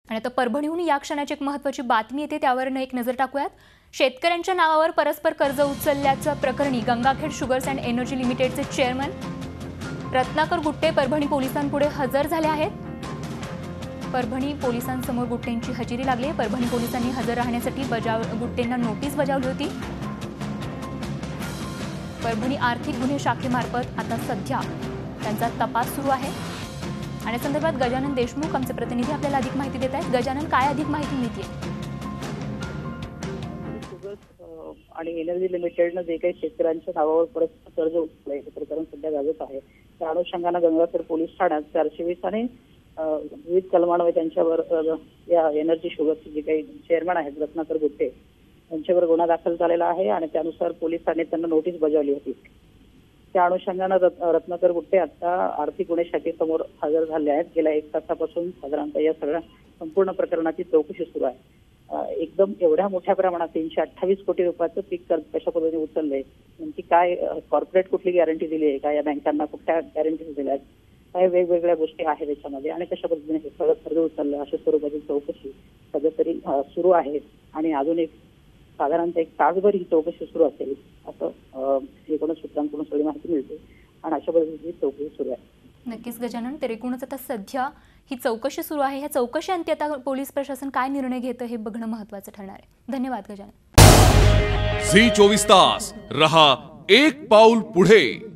आणि आता परभणीहून या क्षणाची एक महत्त्वाची बातमी येते, त्यावर एक नजर टाकूयात। शेतकऱ्यांच्या नावावर परस्पर कर्ज उचलल्याच्या प्रकरणी गंगाखेड शुगर्स अँड एनर्जी लिमिटेडचे चेअरमन रत्नाकर गुट्टे परभणी पोलिसांपुढे हजर झाले आहेत। परभणी पोलिसांसमोर गुट्टेंची हजेरी लागली आहे। परभणी पोलिसांनी हजर राहण्यासाठी गुट्टेंना नोटीस बजावली होती। परभणी आर्थिक गुन्हे शाखेमार्फत आता सध्या त्यांचा तपास सुरू आहे। आणि संदर्भात गजानन देशमुख आमचे प्रतिनिधी आपल्याला अधिक माहिती देत आहेत। गजानन, काय अधिक माहिती मिळते? आणि एनर्जी लिमिटेडनं जे काही शेतकऱ्यांच्या नावावर परस्पर कर्ज उचललंय हे प्रकरण सध्या गाजत आहे। त्या अनुषंगानं गंगाखेड पोलीस ठाण्यात 420 आणि विविध कलमांवर त्यांच्यावर या एनर्जी शुगरचे जे काही चेअरमन आहेत रत्नाकर गुट्टे यांच्यावर गुन्हा दाखल झालेला आहे आणि त्यानुसार पोलिसांनी त्यांना नोटीस बजावली होती। त्या अनुषंगानं रत्नाकर गुट्टे आता आर्थिक गुन्हे शाखेसमोर हजर झाले आहेत। गेल्या 1 तासापासून साधारणतः या सगळ्या संपूर्ण प्रकरणाची चौकशी सुरू आहे। एकदम एवढ्या मोठ्या प्रमाणात 328 कोटी रुपयाचं पीक कर्ज कशा पद्धतीने उचललंय, नेमकी काय कॉर्पोरेट कुठली गॅरंटी दिली आहे का, या बँकांना कुठल्या गॅरंटी दिल्या आहेत, काय वेगवेगळ्या गोष्टी आहेत त्याच्यामध्ये आणि कशा पद्धतीने हे सगळं कर्ज उचललं अशा स्वरूपाची चौकशी सध्या तरी सुरू आहे। आणि अजून एक साधारणतः 1 तासभर ही चौकशी सुरू असेल असं एकूणच सूत्रांकडून सगळी माहिती मिळते आणि अशा पद्धतीची चौकशी सुरू आहे। नक्कीच गजानन, तर एकूणच आता सध्या ही चौकशी सुरू आहे। ह्या चौकशी अंती आता पोलीस प्रशासन काय निर्णय घेतं हे बघणं महत्त्वाचं ठरणार आहे। धन्यवाद गजानन। झी 24 तास रहा एक पाऊल पुढे।